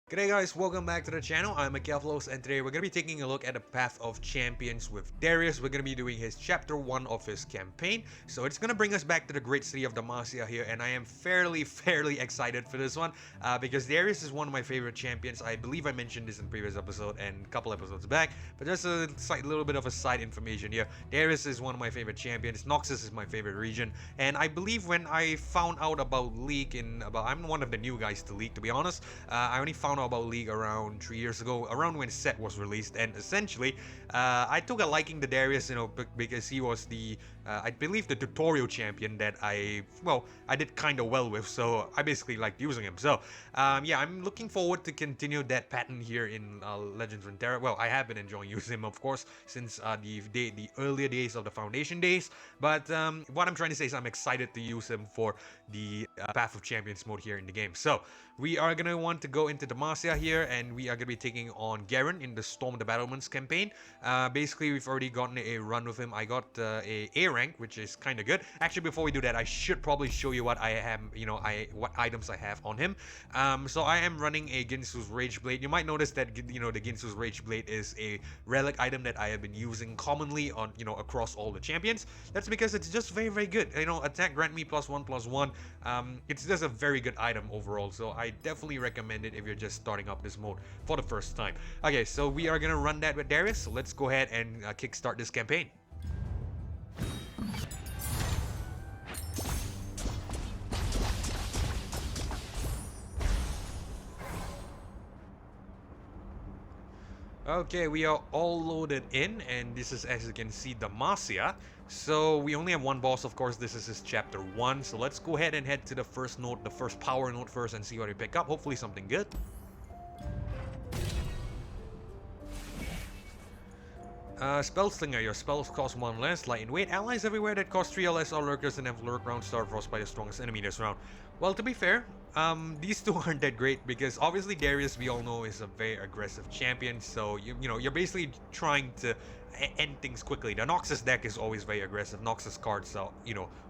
G'day guys, welcome back to the channel. I'm Akephlos and today we're going to be taking a look at the Path of Champions with Darius. We're going to be doing his chapter 1 of his campaign. So it's going to bring us back to the great city of Demacia here, and I am fairly excited for this one because Darius is one of my favorite champions. I believe I mentioned this in previous episode and a couple episodes back, but just a little bit of a side information here. Darius is one of my favorite champions. Nexus is my favorite region, and I believe when I found out about League I'm one of the new guys to League, to be honest. I only found out about League around 3 years ago, around when set was released, and essentially I took a liking to Darius, because he was the I believe the tutorial champion that I did kind of well with, so I basically liked using him. So yeah, I'm looking forward to continue that pattern here in Legends of Runeterra. Well, I have been enjoying using him, of course, since the earlier days of the Foundation days, but what I'm trying to say is I'm excited to use him for the Path of Champions mode here in the game. So we are gonna want to go into Demacia here, and we are gonna be taking on Garen in the Storm of the Battlements campaign. Basically, we've already gotten a run with him. I got a rank, which is kind of good. Actually, before we do that, I should probably show you what I have, what items I have on him. So I am running a Ginsu's Rage Blade. You might notice that the Ginsu's Rage Blade is a relic item that I have been using commonly on across all the champions. That's because it's just very good. Attack grant me +1/+1. It's just a very good item overall. So I definitely recommend it if you're just starting up this mode for the first time. Okay, so we are gonna run that with Darius. So let's go ahead and kickstart this campaign. Okay, we are all loaded in, and this is, as you can see, Demacia. So we only have one boss, of course. This is his chapter 1. So let's go ahead and head to the first node, the first power node first, and see what we pick up. Hopefully something good. Spellslinger, your spells cost 1 less, light in weight. Allies everywhere that cost 3 or less are lurkers and have lurk round starved frost by the strongest enemy this round. Well, to be fair, these two aren't that great because obviously Darius, we all know, is a very aggressive champion. So you're basically trying to end things quickly. The Nexus deck is always very aggressive. Nexus cards are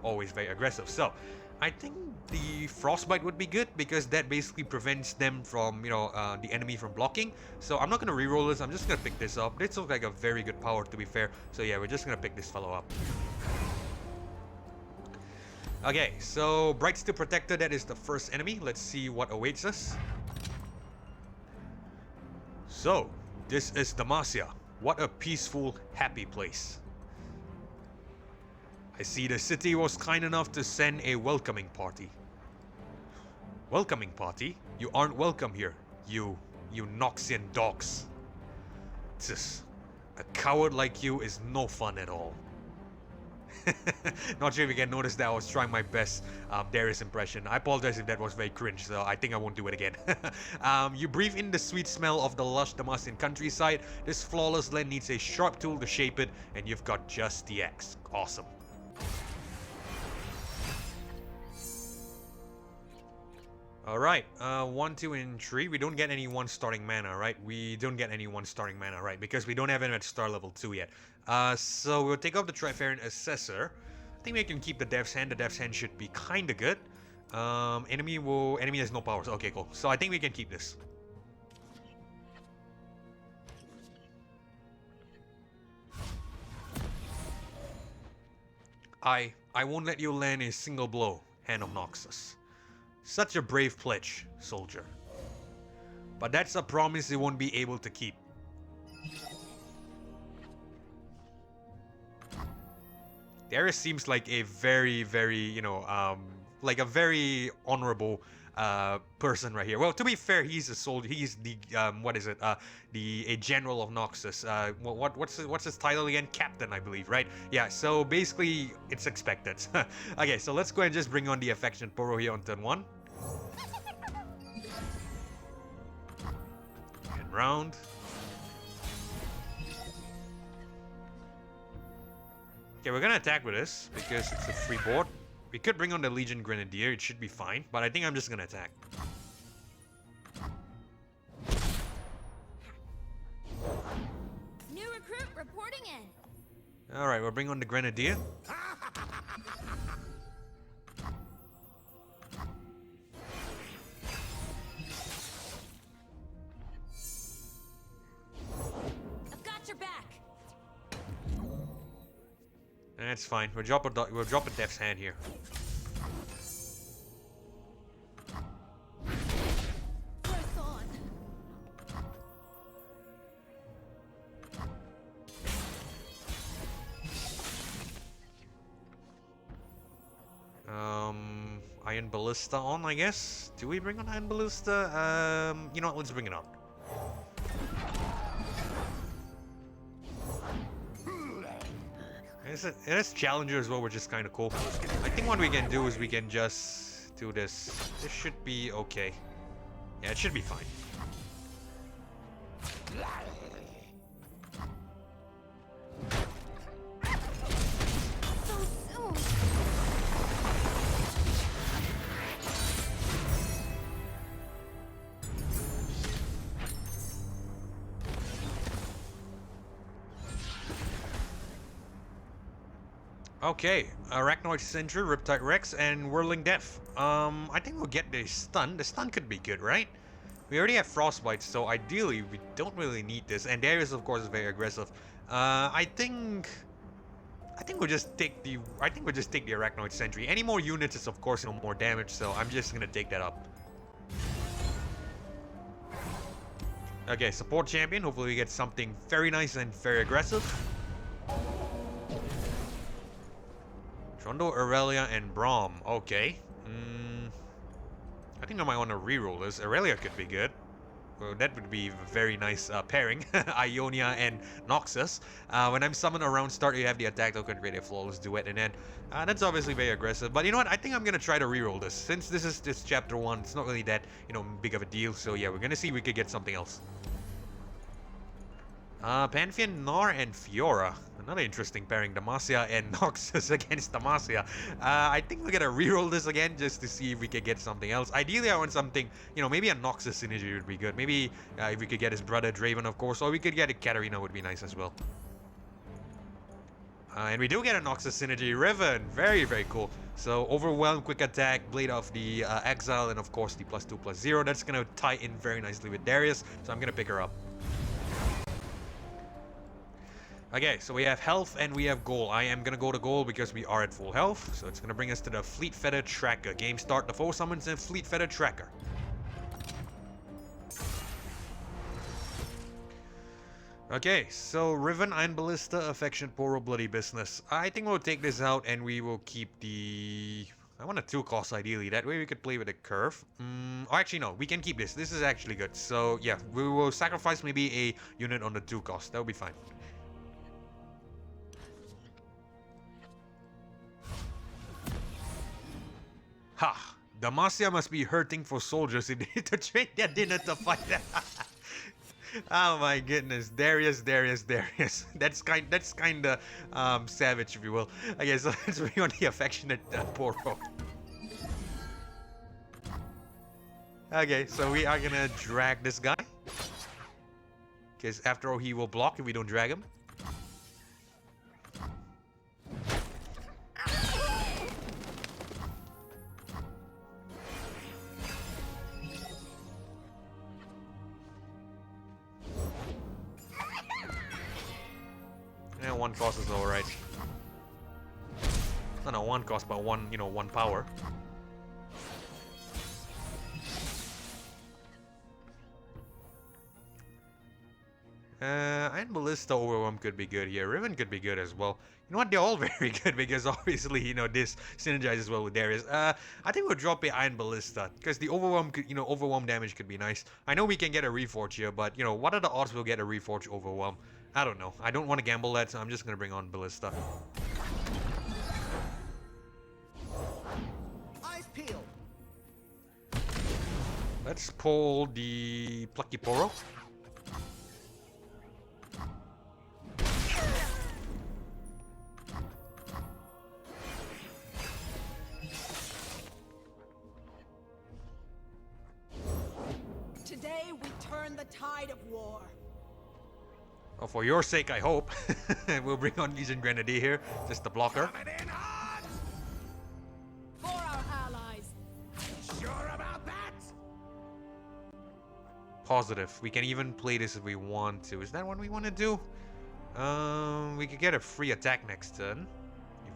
always very aggressive. So I think the Frostbite would be good because that basically prevents them from, the enemy from blocking. So I'm not going to reroll this. I'm just going to pick this up. This looks like a very good power, to be fair. So yeah, we're just going to pick this fellow up. Okay, so Bright Steel Protector, that is the first enemy. Let's see what awaits us. So, this is Demacia. What a peaceful, happy place. I see the city was kind enough to send a welcoming party. Welcoming party? You aren't welcome here, you Noxian dogs. Tss, a coward like you is no fun at all. Not sure if you can notice that I was trying my best Darius impression. I apologize if that was very cringe, so I think I won't do it again. You breathe in the sweet smell of the lush Demacian countryside. This flawless land needs a sharp tool to shape it, and you've got just the axe. Awesome. Alright, 1, 2, and 3. We don't get any 1 starting mana, right? We don't get any 1 starting mana, right? Because we don't have him at star level 2 yet. So we'll take off the Trifarian Assessor. I think we can keep the Death's Hand. The Death's Hand should be kinda good. Enemy has no powers. Okay, cool. So I think we can keep this. I won't let you land a single blow, Hand of Noxus. Such a brave pledge, soldier. But that's a promise you won't be able to keep. Darius seems like a very, like a very honorable person right here. Well, to be fair, he's a soldier. He's the a general of Nexus. What's his title again? Captain, I believe, right? Yeah. So basically, it's expected. Okay, so let's go and just bring on the Affectionate Poro here on turn 1. And round. Okay, we're gonna attack with this because it's a free board. We could bring on the Legion Grenadier, it should be fine, but I think I'm just gonna attack. New recruit reporting in. Alright, we'll bring on the Grenadier. That's fine. We'll drop a Death's Hand here. Press on. Iron Ballista on, I guess. Do we bring on Iron Ballista? You know what? Let's bring it on. It has Challenger as well, which is kind of cool. I think what we can do is we can just do this. This should be okay. Yeah, it should be fine. So soon. Okay, Arachnoid Sentry, Riptide Rex, and Whirling Death. I think we'll get the stun. The stun could be good, right? We already have Frostbite, so ideally we don't really need this. And Darius, of course, is very aggressive. I think we'll just take the Arachnoid Sentry. Any more units is, of course, more damage. So I'm just gonna take that up. Okay, support champion. Hopefully we get something very nice and very aggressive. Trundle, Aurelia, and Braum. Okay. I think I might want to reroll this. Aurelia could be good. Well, that would be a very nice pairing. Ionia and Noxus. When I'm summoned around start, you have the attack token, create a flawless duet, and then that's obviously very aggressive. But you know what? I think I'm gonna try to reroll this. Since this is chapter 1, it's not really that big of a deal. So yeah, we're gonna see if we could get something else. Pantheon, Gnar, and Fiora. Another interesting pairing, Demacia and Noxus against Demacia. I think we're gonna reroll this again just to see if we can get something else. Ideally, I want something, maybe a Noxus synergy would be good. Maybe if we could get his brother Draven, of course, or we could get a Katarina would be nice as well. And we do get a Noxus synergy, Riven. Very, very cool. So, Overwhelm, Quick Attack, Blade of the Exile, and of course the +2/+0. That's gonna tie in very nicely with Darius, so I'm gonna pick her up. Okay, so we have health and we have goal. I am gonna go to goal because we are at full health. So it's gonna bring us to the Fleet Feather Tracker. Game start, the foe summons and Fleet Feather Tracker. Okay, so Riven, Iron Ballista, Affection, Poro, Bloody Business. I think we'll take this out and we will keep the... I want a 2-cost ideally. That way we could play with a curve. Oh, actually no, we can keep this. This is actually good. So yeah, we will sacrifice maybe a unit on the 2-cost. That will be fine. Ha! Demacia must be hurting for soldiers if they need to train their dinner to fight them. Oh my goodness, Darius. That's kind of savage, if you will. Okay, so let's bring on the affectionate Poro. Okay, so we are gonna drag this guy. Because after all, he will block if we don't drag him. Yeah, 1 cost is alright. Not 1 cost, but 1 power. Iron Ballista Overwhelm could be good here. Riven could be good as well. You know what? They're all very good because obviously, this synergizes well with Darius. I think we'll drop a Iron Ballista because the Overwhelm could, Overwhelm damage could be nice. I know we can get a Reforge here, but, what are the odds we'll get a Reforge Overwhelm? I don't know. I don't want to gamble that, so I'm just going to bring on Ballista. Eyes peeled. Let's pull the Plucky Poro. Today we turn the tide of war. Oh, for your sake, I hope. We'll bring on Legion Grenadier here, just the blocker. For our allies. Sure about that? Positive. We can even play this if we want to. Is that what we want to do? We could get a free attack next turn. If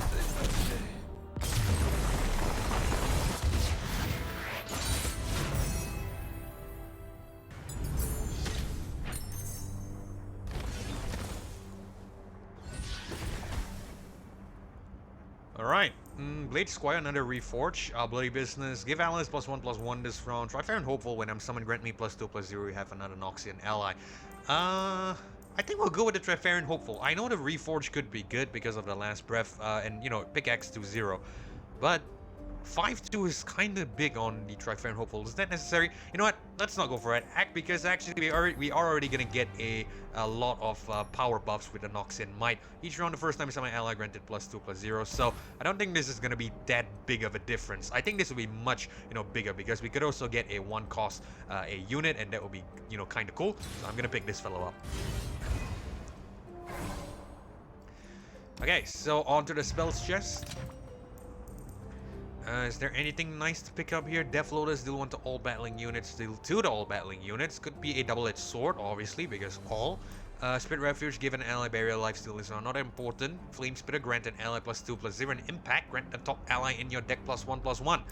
Alright, Blade Squire, another Reforge. Bloody Business. Give allies +1/+1 this round. Try Fair and Hopeful. When I'm summoned, grant me +2/+0. You have another Noxian ally. I think we'll go with the Trifarian Hopeful. I know the Reforge could be good because of the Last Breath and, you know, pickaxe to 0. But 5-2 is kind of big on the Trifarian Hopeful. Is that necessary? You know what? Let's not go for it. Because actually we are already going to get a lot of power buffs with the Noxian Might. Each round, the first time my ally granted +2/+0. So I don't think this is going to be that big of a difference. I think this will be much, you know, bigger because we could also get a 1 cost a unit, and that will be, you know, kind of cool. So I'm going to pick this fellow up. Okay, so on to the spells chest. Is there anything nice to pick up here? Death Lotus, deal 1 to all battling units, deal 2 to all battling units. Could be a double-edged sword, obviously, because all. Spirit Refuge, give an ally barrier lifesteal is not important. Flame Spitter, grant an ally +2/+0 and impact. Grant the top ally in your deck +1/+1.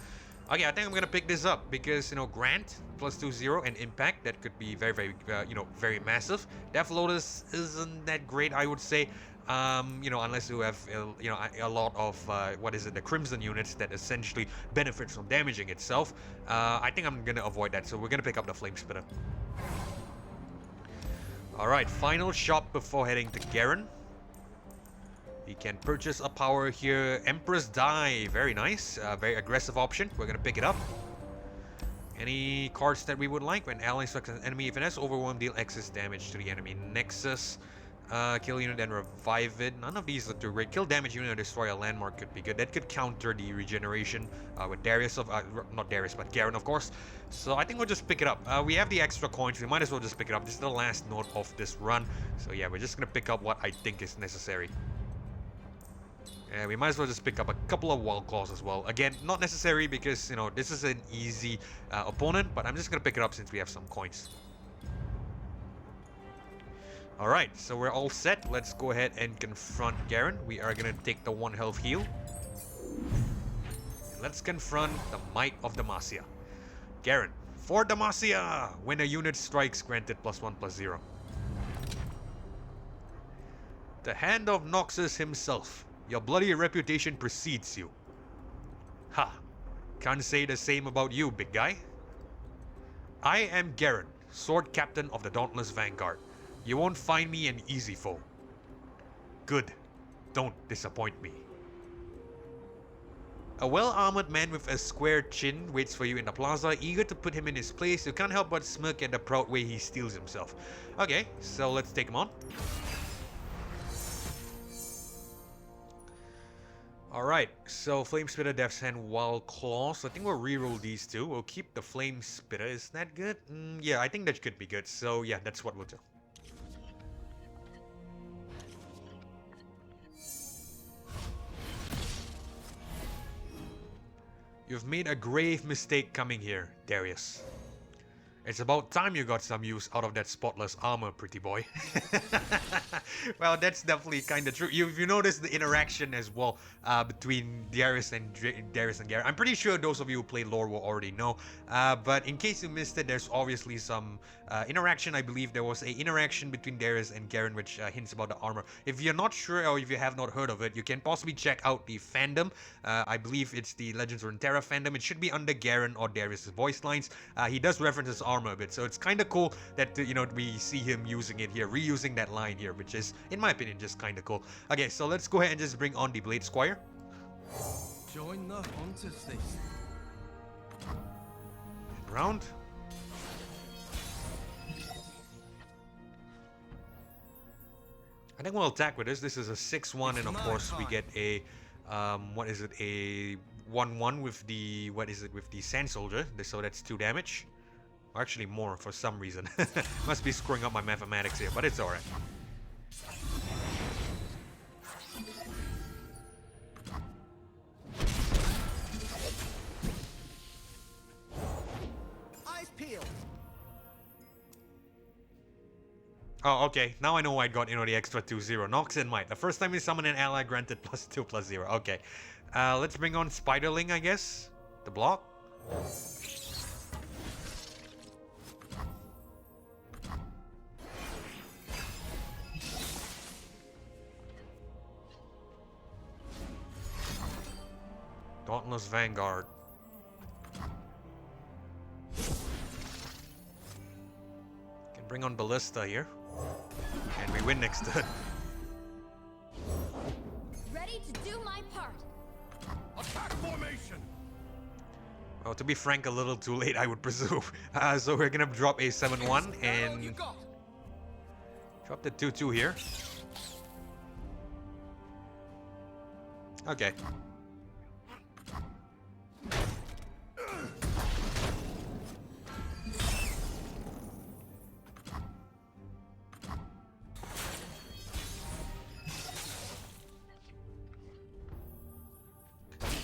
Okay, I think I'm gonna pick this up because, you know, grant +2/0 and impact, that could be very, very, you know, very massive. Death Lotus isn't that great, I would say. You know, unless you have, you know, a lot of, the Crimson units that essentially benefit from damaging itself. I think I'm gonna avoid that, so we're gonna pick up the Flame Spitter. Alright, final shop before heading to Garen. He can purchase a power here. Empress Die, very nice. Very aggressive option. We're gonna pick it up. Any cards that we would like? When allies strikes an enemy, if it has overwhelm, deal excess damage to the enemy. Nexus. Kill unit and revive it. None of these are too great. Kill damage unit or destroy a landmark could be good. That could counter the regeneration with Darius of not Darius, but Garen, of course. So I think we'll just pick it up. We have the extra coins. We might as well just pick it up. This is the last note of this run. So yeah, we're just gonna pick up what I think is necessary. And we might as well just pick up a couple of Wild Claws as well. Again, not necessary because, you know, this is an easy opponent, but I'm just gonna pick it up since we have some coins. Alright, so we're all set. Let's go ahead and confront Garen. We are gonna take the 1 health heal. And let's confront the Might of Demacia. Garen, for Demacia! When a unit strikes, granted +1/+0. The Hand of Noxus himself. Your bloody reputation precedes you. Ha! Can't say the same about you, big guy. I am Garen, Sword Captain of the Dauntless Vanguard. You won't find me an easy foe. Good. Don't disappoint me. A well-armored man with a square chin waits for you in the plaza, eager to put him in his place. You can't help but smirk at the proud way he steals himself. Okay, so let's take him on. Alright, so Flame Spitter, Death's Hand, Wild Claws. I think we'll reroll these two. We'll keep the Flame Spitter. Is that good? Yeah, I think that could be good. So yeah, that's what we'll do. You've made a grave mistake coming here, Darius. It's about time you got some use out of that spotless armor, pretty boy. Well, that's definitely kind of true. You noticed the interaction as well between Darius and Garen. I'm pretty sure those of you who play lore will already know. But in case you missed it, there's obviously some interaction. I believe there was an interaction between Darius and Garen, which hints about the armor. If you're not sure or if you have not heard of it, you can possibly check out the fandom. I believe it's the Legends of Runeterra fandom. It should be under Garen or Darius' voice lines. He does reference his armor a bit, so it's kind of cool that you know, we see him using it here, reusing that line here, which is, in my opinion, just kind of cool. Okay, so let's go ahead and just bring on the Blade Squire. Join the hunters, they say. Round. I think we'll attack with this. This is a 6-1, and of course we get a what is it, a 1-1 with the, with the Sand Soldier. So that's 2 damage. Or actually more for some reason. Must be screwing up my mathematics here, but it's alright. Eyes peeled. Oh, okay. Now I know why I got, you know, the extra 2/0. Nox and Might. The first time you summon an ally granted +2/+0. Okay. Let's bring on Spiderling, I guess. The block. Dauntless Vanguard. Can bring on Ballista here. And we win next turn. Ready to do my part. Attack formation! Well, to be frank, a little too late, I would presume. So we're gonna drop a 7-1 and drop the 2-2 here. Okay.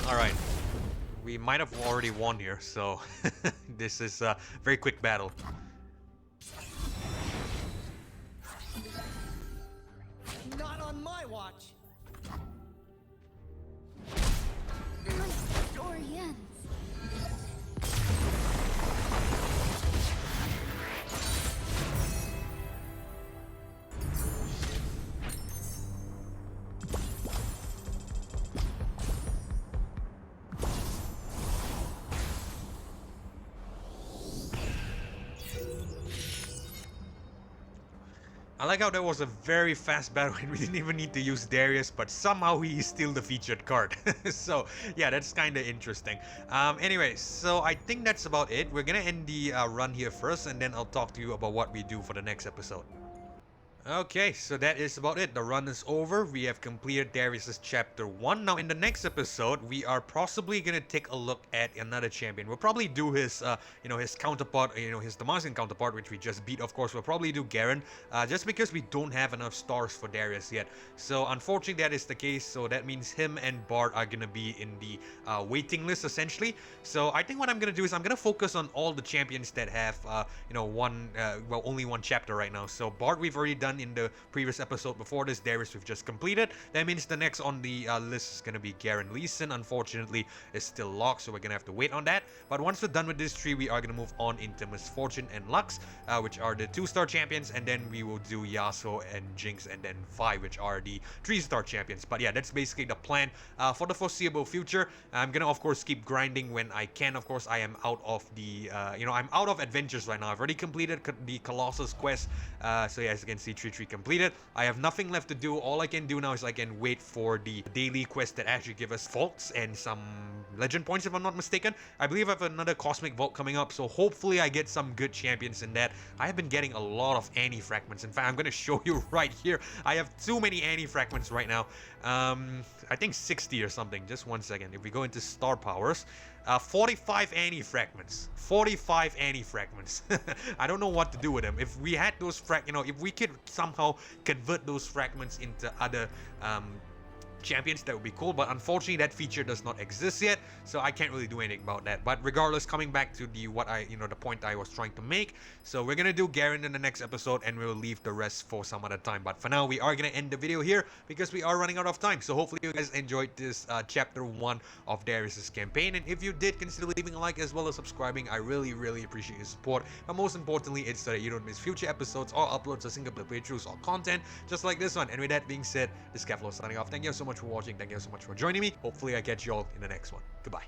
Alright. We might have already won here, so this is a very quick battle. Not on my watch. My story ends. I like how that was a very fast battle and we didn't even need to use Darius, but somehow he is still the featured card. So yeah, that's kind of interesting. Anyway, so I think that's about it. We're gonna end the run here first, and then I'll talk to you about what we do for the next episode. Okay, so that is about it. The run is over. We have completed Darius's chapter 1. Now, in the next episode, we are possibly gonna take a look at another champion. We'll probably do his, his counterpart, his Damaskian counterpart, which we just beat. Of course, we'll probably do Garen, just because we don't have enough stars for Darius yet. So, unfortunately, that is the case. So that means him and Bard are gonna be in the waiting list essentially. So I think what I'm gonna do is I'm gonna focus on all the champions that have, only one chapter right now. So Bard we've already done in the previous episode. Before this, Darius we've just completed. That means the next on the list is gonna be Garen. Lee Sin, unfortunately, is still locked, so we're gonna have to wait on that. But once we're done with this tree, we are gonna move on into Misfortune and Lux, which are the 2-star champions, and then we will do Yasuo and Jinx, and then Vi, which are the 3-star champions. But yeah, that's basically the plan for the foreseeable future. I'm gonna of course keep grinding when I can. Of course, I am out of the I'm out of adventures right now. I've already completed the Colossus quest, so yeah, as you can see, 3 completed. I have nothing left to do. All I can do now is I can wait for the daily quest that actually give us vaults and some legend points, if I'm not mistaken. I believe I have another cosmic vault coming up, so hopefully I get some good champions in that. I have been getting a lot of Annie fragments. In fact, I'm going to show you right here. I have too many Annie fragments right now. I think 60 or something. Just one second. If we go into star powers, 45 Annie fragments. 45 Annie fragments. I don't know what to do with them. If we had those if we could somehow convert those fragments into other champions, that would be cool, but unfortunately that feature does not exist yet, so I can't really do anything about that. But regardless, coming back to the point I was trying to make, so we're gonna do Garen in the next episode and we'll leave the rest for some other time. But for now, we are gonna end the video here because we are running out of time. So hopefully you guys enjoyed this chapter 1 of Darius's campaign, and if you did, consider leaving a like as well as subscribing. I really appreciate your support, but most importantly, it's so that you don't miss future episodes or uploads of single player playthroughs or content just like this one. And with that being said, this is Keflo signing off. Thank you so much for watching. Thank you so much for joining me. Hopefully I catch you all in the next one. Goodbye.